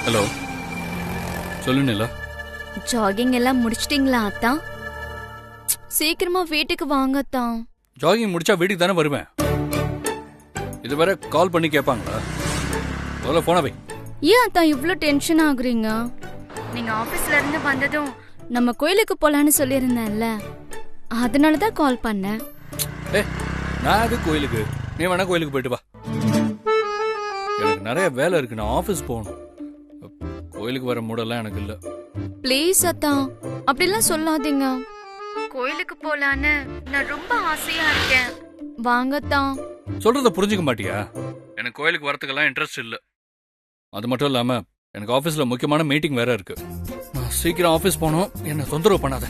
Hello, சொல்லுங்களா? Jogging எல்லாம் முடிச்சிட்டீங்களா அத்தா? சீக்கிரமா வீட்டுக்கு வாங்க அத்தா. ஜாகிங் முடிச்சா வீட்டுக்கு தானே வருவேன். இதுவரை கால் பண்ணி கேட்பாங்களா? முதல்ல போன வை. ஏன் அத்தா இவ்ளோ டென்ஷன் ஆகுறீங்க? நீங்க ஆபீஸ்ல இருந்து வந்ததும் நம்ம கோயிலுக்கு போலான்னு சொல்லியிருந்தேன்ல, அதனாலதான் கால் பண்ணேன். நான் அது கோயிலுக்கு, நீ வேணா கோயிலுக்கு போயிட்டு வா. எனக்கு நிறைய வேலை இருக்கு, நான் ஆபீஸ் போகணும். கோயிலுக்கு வர மூடெல்லாம் எனக்கு இல்ல. ப்ளீஸ் அத்தா, அப்படிலாம் சொல்லாதீங்க. கோயிலுக்கு போலான்னு நான் ரொம்ப ஆசையா இருக்கேன். வாங்க அத்தா. சொல்றத புரிஞ்சுக்க மாட்டியா? எனக்கு கோயிலுக்கு வரதுக்கெல்லாம் இன்ட்ரெஸ்ட் இல்ல. அது மட்டும் இல்லாம எனக்கு ஆபீஸ்ல முக்கியமான மீட்டிங் வேற இருக்கு. நான் சீக்கிரம் ஆபீஸ் போகணும், என்ன தொந்தரவு பண்ணாத.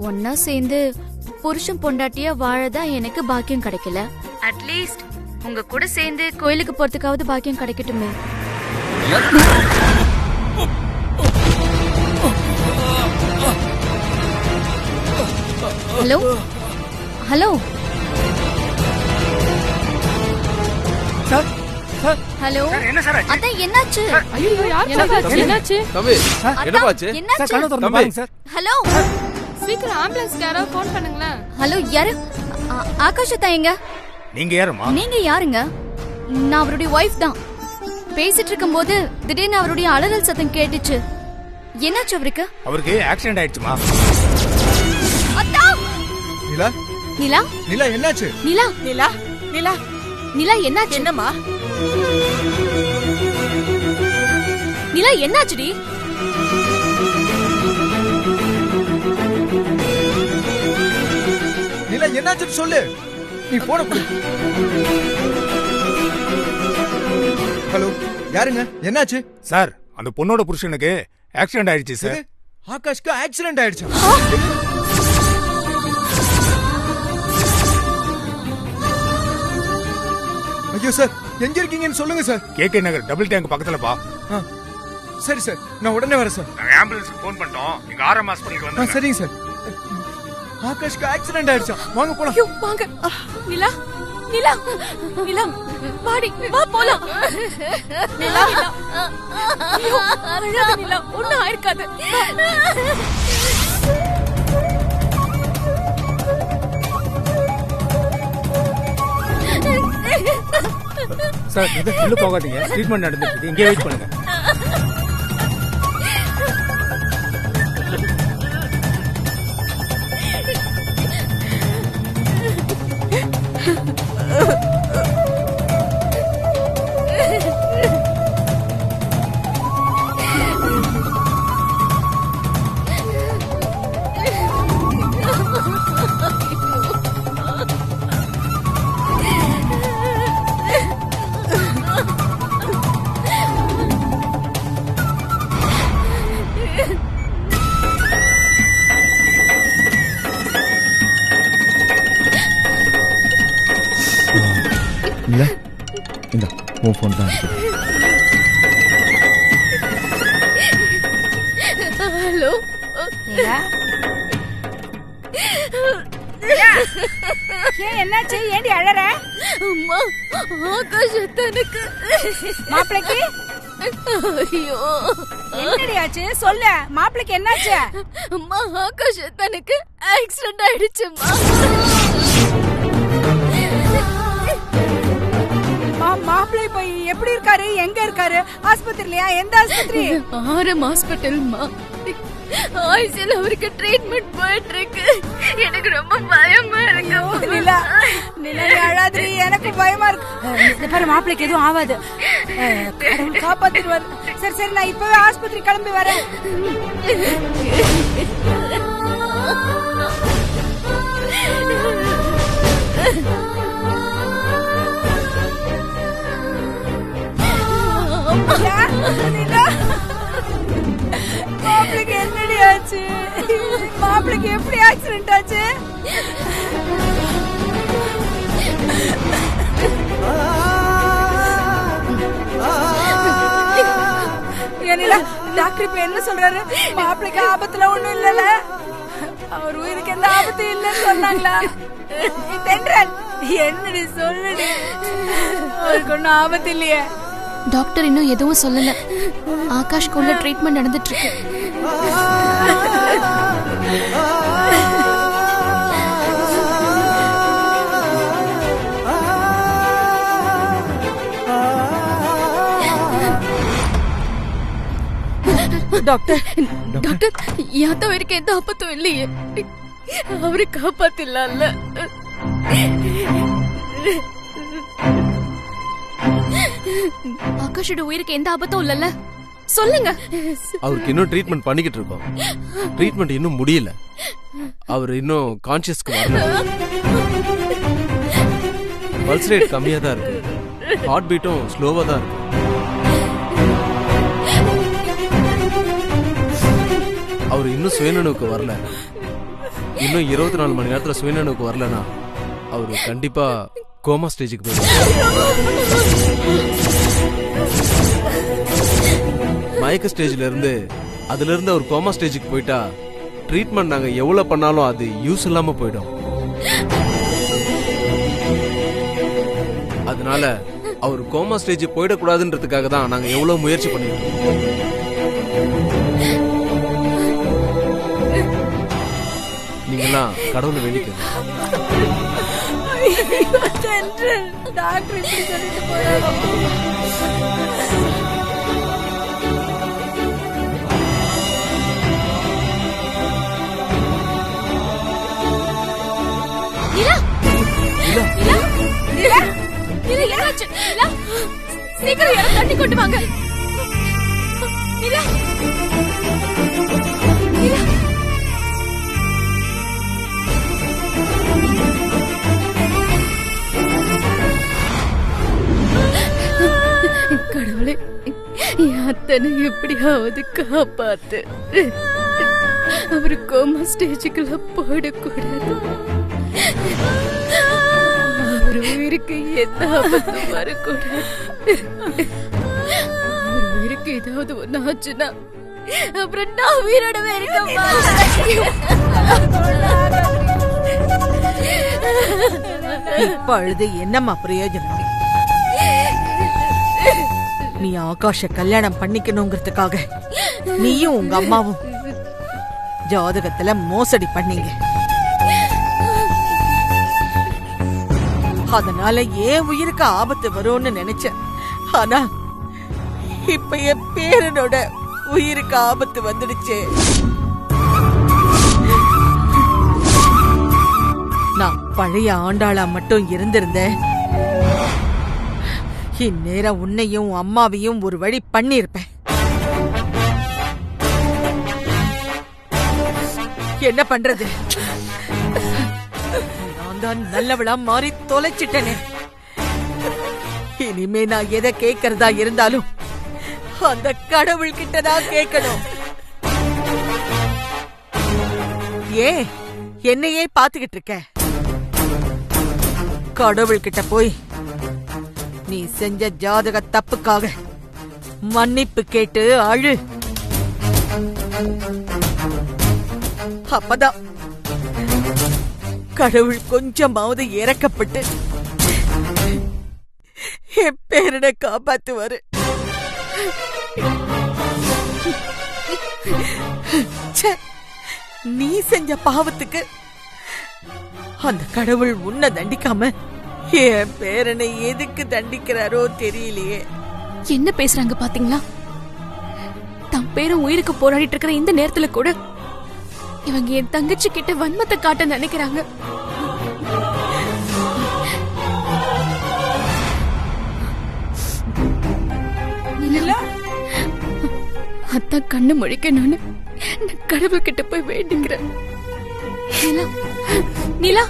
ஒன்னா சேர்ந்து புருஷன் பொண்டாட்டியா வாழதான் எனக்கு பாக்கியம் கிடைக்கல. அட்லீஸ்ட் உங்க கூட சேர்ந்து கோயிலுக்கு போறதுக்காவது பாக்கியம் கிடைக்கட்டுமே. Hello hello sir sir hello. என்ன சார் ஆச்சு? அதான் என்னாச்சு? ஐயோ என்னாச்சு? தம்பி என்னப்பாச்சு? சார் கண்ணு திறந்து பாருங்க சார். ஹலோ சீக்கிரம் ஆம்புலன்ஸ்க்கு யாராவது ஃபோன் பண்ணுங்களேன். ஹலோ, யாரு? ஆகாஷ் அத்தா எங்க? நீங்க யாருமா? நீங்க யாருங்க? நான் அவருடைய ஒய்ஃப் தான். பேசிட்டு இருக்கும்போது திடீர்னு அவருடைய அலறல் சத்தம் கேட்டுச்சு. என்னாச்சு அவருக்கு? அவருக்கு ஆக்சிடென்ட் ஆயிடுச்சுமா. அத்தா! நிலா நிலா நிலா என்னாச்சு? நிலா நிலா நிலா நிலா என்னாச்சு? என்னம்மா? நிலா என்னாச்சுடி? நிலா என்னாச்சுன்னு சொல்லு. நீ போன கொடு. ஹலோ, யாருங்க? என்னாச்சு? சார் அந்த பொண்ணோட புருஷனுக்கு ஆக்சிடென்ட் ஆயிடுச்சு சார். ஆகாஷ்க்கு ஆக்சிடென்ட் ஆயிடுச்சு. ஐயோ சார், எங்க இருக்கீங்கன்னு சொல்லுங்க சார். கேகே நகர் டபுள் டேங்க் பக்கத்துல பா. சரி சார், நான் உடனே வரேன் சார். நாங்க ஆம்புலன்ஸ்க்கு ஃபோன் பண்ணிட்டோம். நீங்க ஆர்எம் ஹாஸ்பிடலுக்கு வந்து. சரிங்க சார். ஆகாஷ்க்கு ஆக்சிடென்ட் ஆயிடுச்சா? வாங்க போலாம். ஐயோ வாங்க. நிலா நிலா நிலா வாடி வா போலாம். நிலா ஐயோ அழாத நிலா, ஒண்ணும் ஆயிருக்காது. சார் இது உள்ள போகாதீங்க, ட்ரீட்மெண்ட் நடந்துட்டு இருக்கு, இங்கே வெயிட் பண்ணுங்க. இல்ல இந்த உன் ஃபோன் தான் இருக்குது. ஹலோ நிலா. ஏன் என்னாச்சு? ஏண்டி அழற? அம்மா ஆகாஷ் அத்தனுக்கு மாப்பிளைக்கு ஐயோ என்னடி ஆச்சு? சொல்லு, மாப்பிளைக்கு என்னாச்சு? அம்மா ஆகாஷ் அத்தனுக்கு ஆக்சிடென்ட் ஆயிடுச்சுமா. மாப்பிள்ளை இப்ப எப்படி இருக்காரு? எங்க இருக்காரு? ஆஸ்பத்திரியா? எந்த ஆஸ்பத்திரி? ஆர்எம் ஹாஸ்பிட்டல்மா. ஐசியூல அவருக்கு ட்ரீட்மெண்ட் போயிட்டு இருக்கு. எனக்கு ரொம்ப பயமா இருக்கு. நிலா நிலா அழாதிரி, எனக்கு பயமா இருக்கு. பாரு, மாப்பிளைக்கு எதுவும் ஆகாது, கடவுள் காப்பாத்திடுவாரு. சரி சரி, நான் இப்பவே ஆஸ்பத்திரி கிளம்பி வரேன். மாப்பிளைக்கு என்னடி ஆச்சு? மாப்பிளைக்கு எப்படி ஆக்சிடென்ட் ஆச்சு? டாக்டர் இப்ப என்ன சொல்றாரு? மாப்பிளைக்கு ஆபத்துல ஒண்ணும் இல்லல, அவர் உயிருக்கு எந்த ஆபத்து இல்லன்னு சொன்னாங்களா? தென்றல், என்னடி சொல்லுடி? அவருக்கு ஒன்னும் ஆபத்து இல்லையே? டாக்டர் இன்னும் எதுவும் சொல்லல. ஆகாஷ்க்கு உள்ள ட்ரீட்மெண்ட் நடந்துட்டு இருக்கு. டாக்டர் டாக்டர் யாத்தவருக்கு எந்த ஆபத்தும் இல்லையே. அவரை காப்பாத்திடலாம்ல. ஆகாஷோட உயிருக்கு எந்த ஆபத்தும் இல்லல்ல? சொல்லுங்க. அவருக்கு இன்னும் ட்ரீட்மெண்ட் பண்ணிக்கிட்டு இருக்கோம். ட்ரீட்மெண்ட் இன்னும் முடியல. அவர் இன்னும் கான்சியஸ்க்கு வரல. பல்ஸ் ரேட் கம்மியா தான் இருக்கு. ஹார்ட் பீட்டும் ஸ்லோவா தான் இருக்கு. அவர் இன்னும் சுயநினைவுக்கு வரல. இன்னும் 24 மணி நேரத்துல சுயநினைவுக்கு வரலனா அவரு கண்டிப்பா கோமா ஸ்டேஜுக்கு போயிடுவார். மயக்க ஸ்டேஜ்ல இருந்து அவர் கோமா ஸ்டேஜுக்கு போயிட்டா ட்ரீட்மெண்ட் நாங்க எவ்வளவு பண்ணாலும் அது யூஸ் இல்லாம போயிடும். அதனால அவர் கோமா ஸ்டேஜ் போயிடக்கூடாதுன்றதுக்காக தான் நாங்க எவ்வளவு முயற்சி பண்ணிட்டு இருக்கோம். நீங்கெல்லாம் கடவுளை வேண்டிக்கணும். டாக்டர் இப்படி சொல்லிட்டு போறாங்க. சீக்கிரம் யாரும் தண்ணி கொண்டு வாங்க. கடவுளே, அத்தனை எப்படியாவது காப்பாத்து. அவரு கோமா ஸ்டேஜுக்குள்ள போடக்கூடாது. அவர் உயிருக்கு எந்த ஆபத்தும் வரக்கூடாது. அவர் உயிருக்கு ஏதாவது ஒண்ணு ஆச்சுன்னா அப்புறம் நான் உயிரோடவே இருக்க மாட்டேன். இப்பொழுது என்னம்மா பிரயோஜனம்? நீ ஆகாஷ கல்யாணம் பண்ணிக்கணுங்கிறதுக்காக நீயும் உங்க அம்மாவும் ஜாதகத்துல மோசடி பண்ணீங்க. அதனால ஏன் உயிருக்கு ஆபத்து வரும்னு நினைச்சேன். ஆனா இப்ப என் பேரனோட உயிருக்கு ஆபத்து வந்துடுச்சு. நான் பழைய ஆண்டாளா மட்டும் இருந்திருந்தேன், இந்நேரம் உன்னையும் அம்மாவையும் ஒரு வழி பண்ணிருப்பேன். என்ன பண்றது? நான் தான் நல்லவளா மாறி தொலைச்சிட்டனே. இனிமே நான் எதை கேட்கறதா இருந்தாலும் அந்த கடவுள் கிட்டதான் கேட்கணும். ஏன் என்னையே பாத்துக்கிட்டு இருக்க? கடவுள் கிட்ட போய் நீ செஞ்ச ஜாதக தப்புக்காக மன்னிப்பு கேட்டு அழு. அப்பதான் கடவுள் கொஞ்சமாவது இறக்கப்பட்டு என் பேரனை காப்பாத்துவாரு. நீ செஞ்ச பாவத்துக்கு அந்த கடவுள் உன்னை தண்டிக்காம என் பேரனை எதுக்கு தண்டிக்கிறாரோ தெரியலையே. என்ன பேசுறாங்க பாத்தீங்களா? தம் பேரும் உயிருக்கு போராடிட்டு இருக்கிற இந்த நேரத்துல கூட இவங்க என் தங்கச்சி கிட்ட வன்மத்தை காட்ட நினைக்கிறாங்க. அதான் கண்ணு முழிக்க நான் கடவுள் கிட்ட போய் வேண்டிக்கிறேன். நிலா, நிலா,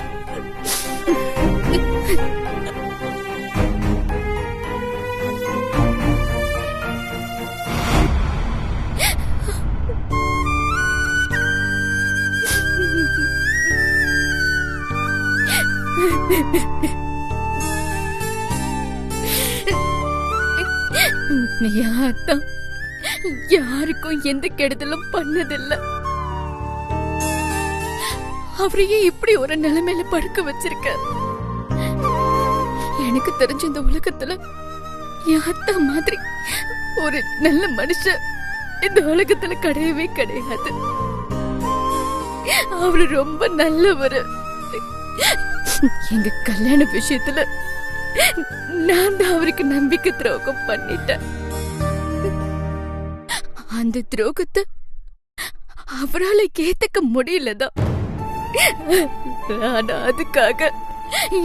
யாருக்கும் எந்த கெடுதலும் பண்ணதில்லை. அவரையே இப்படி ஒரு நிலைமையில படுக்க வச்சிருக்க. எனக்கு தெரிஞ்ச இந்த உலகத்துல என் அத்தா மாதிரி ஒரு நல்ல மனுஷன் இந்த உலகத்துல கிடையவே கிடையாது. அவரு ரொம்ப நல்லவரு. எங்க கல்யாண விஷயத்துல நான் தான் அவருக்கு நம்பிக்கை துரோகம் பண்ணிட்டேன். அந்த துரோகத்தை அவரால ஏத்துக்க முடியலதான். ஆனா அதுக்காக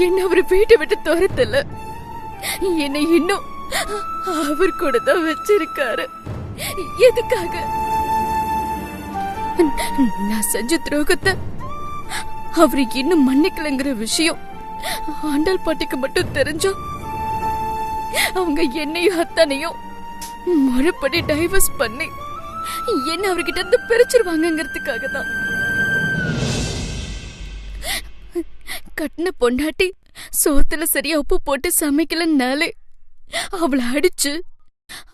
என்ன அவரு வீட்டை விட்டு துரத்தல, என்னை இன்னும் அவர் கூட தான் வச்சிருக்காரு. எதுக்காக? நான் செஞ்ச துரோகத்தை அவரு இன்னும் மன்னிக்கலங்கிற விஷயம் ஆண்டாள் பாட்டிக்கு மட்டும் தெரிஞ்சோ அவங்க என்னையும் அத்தானையும் முறைப்படி டைவர்ஸ் பண்ணி என்ன அவர்கிட்ட இருந்து பிரிச்சிருவாங்கிறதுக்காக தான். கட்டின பொண்டாட்டி சோத்துல சரியா உப்பு போட்டு சமைக்கலன்னாலே அவளை அடிச்சு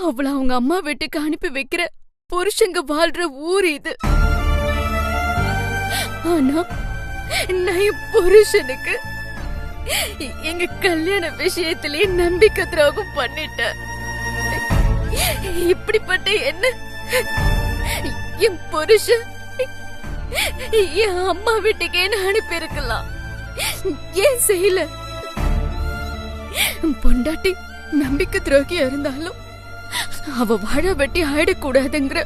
அவளை அவங்க அம்மா வீட்டுக்கு அனுப்பி வைக்கிற புருஷங்க வாழ்ற ஊர் இது. ஆனா நான் என் புருஷனுக்கு எங்க கல்யாண விஷயத்திலேயே நம்பிக்கை துரோகம் பண்ணிட்டேன். இப்படிப்பட்ட என்ன என் புருஷன் என் அம்மா வீட்டுக்கு என்ன அனுப்பி இருக்கலாம், ஏன் செய்யல? பொண்டாட்டி நம்பிக்கை துரோகியா இருந்தாலும் அவ வாழ வெட்டி ஆயிடக்கூடாதுங்கிற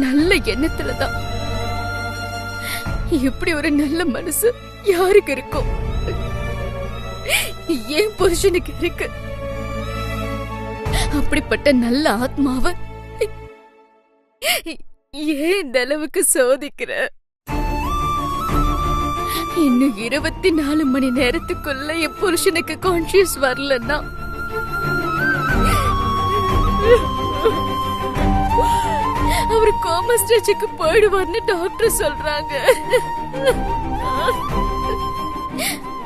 நல்ல எண்ணத்துலதான். எப்படி ஒரு நல்ல மனசு யாருக்கு இருக்கும்? ஏன் புருஷனுக்கு இருக்கு. அப்படிப்பட்ட நல்ல ஆத்மாவை ஏன் இந்த அளவுக்கு சோதிக்கிற? இன்னும் 24 மணி நேரத்துக்குள்ள என் புருஷனுக்கு கான்சியஸ் வரலன்னா அவரு கோமா ஸ்டேஜுக்கு போயிடுவார்னு டாக்டர் சொல்றாங்க.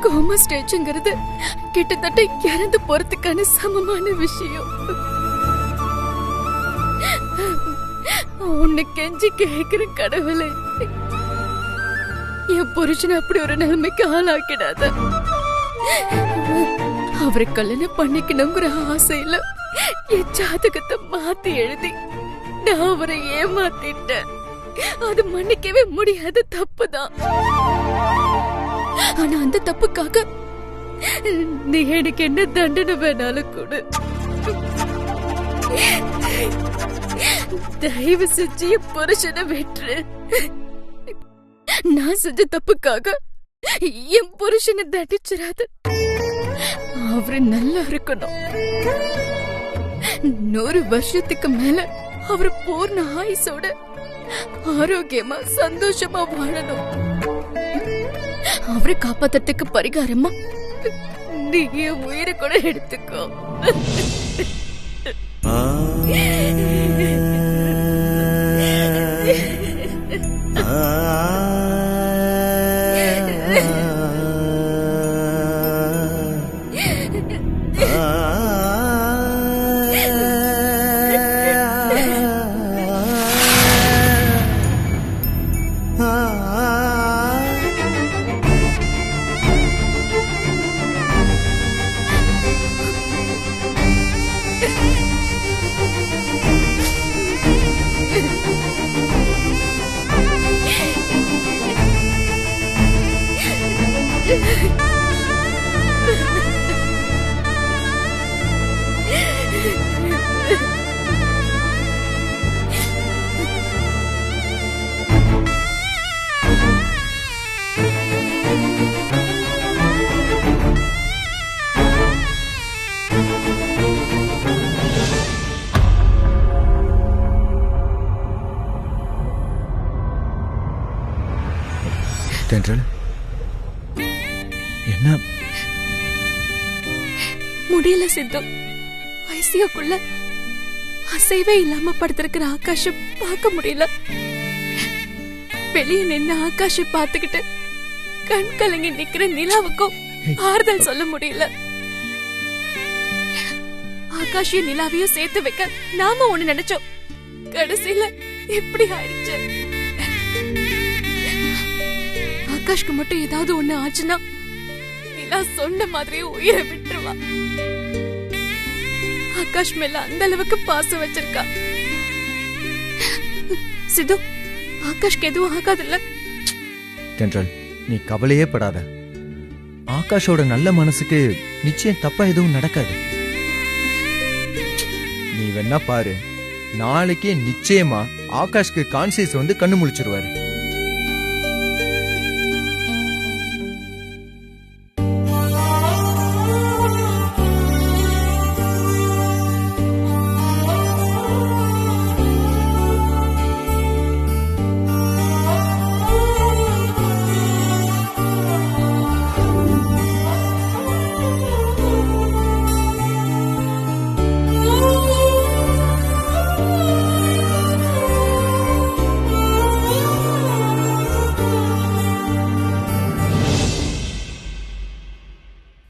கோமா ஸ்டேஜ்ங்கிறது கிட்டத்தட்ட இறந்து போறதுக்கான சமமான விஷயம். உன்னை கெஞ்சி கேக்குற கடவுளே, என் புருஷனை அப்படி ஒரு நிலைமைக்கு ஆளாக்கிடாத. அவரை கல்யாணம் பண்ணிக்கணுங்கிற ஆசையில என் ஜாதகத்தை மாத்தி எழுதி நான் அவரை ஏமாத்திட்டேன். அது மன்னிக்கவே முடியாத தப்புதான். ஆனா அந்த தப்புக்காக நீ எனக்கு என்ன தண்டனை வேணாலும் கொடு. தயவு செஞ்சு என் புருஷனை வெற்று. நான் செஞ்ச தப்புக்காக என் புருஷனை தண்டிச்சிடாது. அவரு நல்லா இருக்கணும். 100 வருஷத்துக்கு மேல அவரு பூர்ண ஆயுசோட ஆரோக்கியமா சந்தோஷமா வாழணும். அவரை காப்பாத்துறதுக்கு பரிகாரமா நீ என் உயிரை கூட எடுத்துக்கோ. என்ன முடியல சித்து. ஐசியூக்குள்ள அசைவே இல்லாம படுத்திருக்கிற ஆகாஷ பார்க்க முடியல. வெளியே நின்று ஆகாஷ பார்த்துக்கிட்டு கண் கலங்கி நிக்கிற நிலாவுக்கும் ஆறுதல் சொல்ல முடியல. ஆகாஷையும் நிலாவையும் சேர்த்து வைக்க நாம ஒண்ணு நினைச்சோம். கடைசியில இப்படி ஆயிடுச்சு. ஆகாஷ்க்கு மட்டும் ஏதாவது ஒண்ணு ஆச்சுன்னா நிலா சொன்ன மாதிரியே உயிரை விட்டுருவா. ஆகாஷ் மேல அந்த அளவுக்கு பாசம் வச்சிருக்கா. சித்து, ஆகாஷ்க்கு எதுவும் ஆகாதுல்ல? தென்றல், நீ கவலையே படாத. ஆகாஷோட நல்ல மனசுக்கு நிச்சயம் தப்பா எதுவும் நடக்காது. நீ வேணா பாரு, நாளைக்கே நிச்சயமா ஆகாஷ்க்கு கான்சியஸ் வந்து கண்ணு முழிச்சிருவாரு.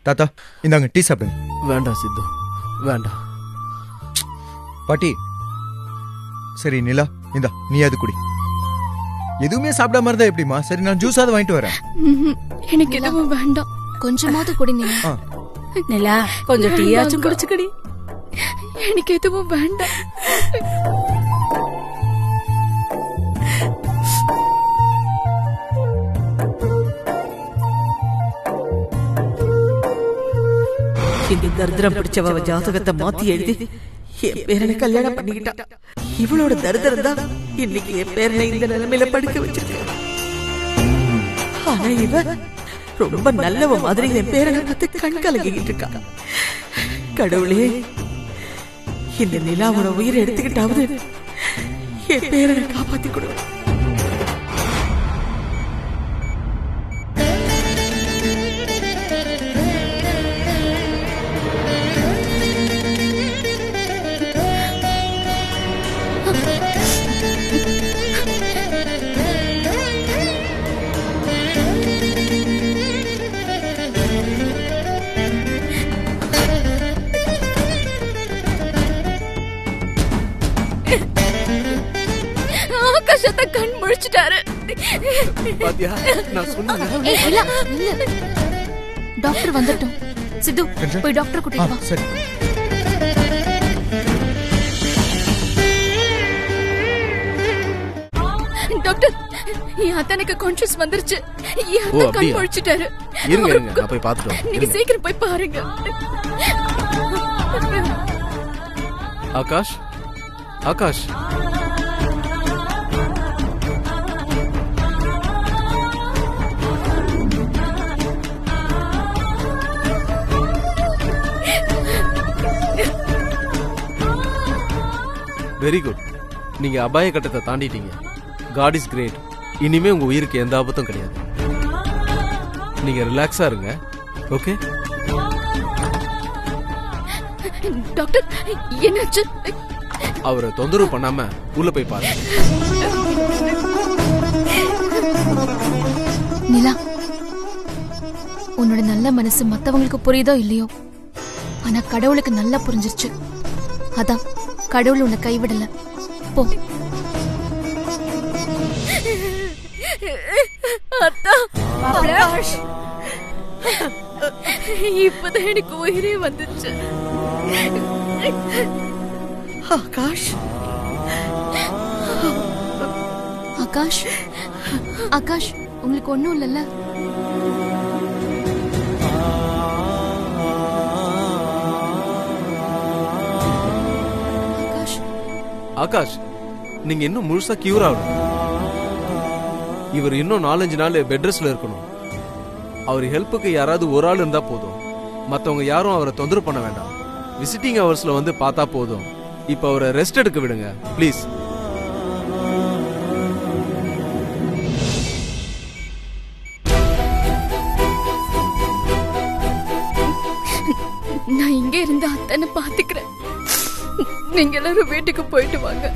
தாத்தா, இந்தாங்க டீ சாப்பிடுங்க. வேண்டாம் சித்து, வேண்டாம். பாட்டி, சரி நிலா, இந்தா நீ அது குடி. எதுவுமே சாப்பிடாம இருந்தா எப்படிமா? சரி, நான் ஜூஸாவது வாங்கிட்டு வரேன். எனக்கு எதுவும் வேண்டாம். கொஞ்சமாவது குடி நிலா. நிலா, கொஞ்சம் டீயாச்சும் குடிச்சுக்கடி. எனக்கு எதுவும் வேண்டாம். இந்த தரித்திரம் பிடிச்சவ ஜாதகத்தை மாத்தி எழுதி என் பேரனை கல்யாணம் பண்ணிக்கிட்டா. இவளோட தரித்திரம் தான் இன்னைக்கு என் பேரனை இந்த நிலைமையில படுக்க வச்சிருக்கு. ஆனா இவ ரொம்ப நல்லவ மாதிரி என் பேரனை பார்த்து கண் கலங்கிக்கிட்டு இருக்கா. கடவுளே, இந்த நிலாவோட உயிரை எடுத்துக்கிட்டாவது என் பேரனை காப்பாத்தி கொடு. ஆகாஷத்தை கண் முழிச்சிட்டாரு. பாத்தியா, நான் சொன்னேன். டாக்டர் வந்துட்டோம். சித்து, போய் டாக்டர் கூட்டிட்டு வா. சரி. டாக்டர், என் அத்தனுக்கு கான்ஷியஸ் வந்துருச்சு. என் அத்தை கண் முழிச்சிட்டாரு. இருங்க இருங்க, நான் போய் பார்த்துட்டு வரேன். நீங்க சீக்கிரம் போய் பாருங்க. ஆகாஷ், ஆகாஷ். Very good. நீங்க அபாய கட்டத்தை தாண்டிட்டீங்க. God is great. இனிமே உங்க உயிருக்கு எந்த ஆபத்தும் கிடையாது. நீங்க ரிலாக்ஸா இருங்க. ஓகே டாக்டர், என்னாச்சு? அவரை தொந்தரவு பண்ணாம உள்ள போய் பாருங்க. நிலா, உன்னோட நல்ல மனசு மத்தவங்களுக்கு புரியுதோ இல்லையோ, ஆனா கடவுளுக்கு நல்லா புரிஞ்சிருச்சு. அதான் கடவுள் உன்னை கைவிடல. போ. ஆகாஷ், இப்பதான் எனக்கு உயிரே வந்துச்சு. ஆகாஷ், ஆகாஷ், ஆகாஷ், உங்களுக்கு ஒண்ணும் இல்லல்ல? ஆகாஷ், ஆகாஷ், நீங்க இன்னும் முழுசா கியூர் ஆகணும். இவர் இன்னும் 4-5 நாள் பெட் ரெஸ்ட்ல இருக்கணும். அவர் ஹெல்ப்புக்கு யாராவது ஒரு ஆள் இருந்தா போதும். மத்தவங்க யாரும் அவரை தொந்தரவு பண்ண வேண்டாம். விசிட்டிங் ஹவர்ஸ்ல வந்து பார்த்தா போதும். இப்ப அவரை ரெஸ்ட் எடுக்க விடுங்க ப்ளீஸ். நான் இங்க இருந்து அத்தனை பாத்துக்கிறேன். நீங்க எல்லாரும் வீட்டுக்கு போயிட்டு வாங்க.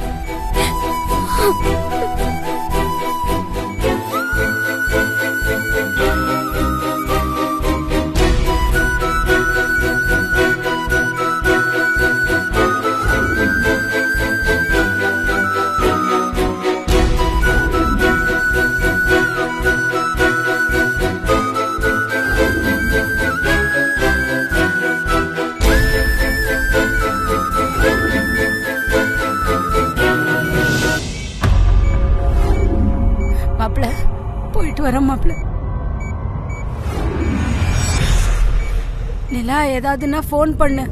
மாப்பிள்ள. போயிட்டு வரேன் மாப்பிள்ள. நிலா ஏதாவதுன்னா ஃபோன் பண்ணு.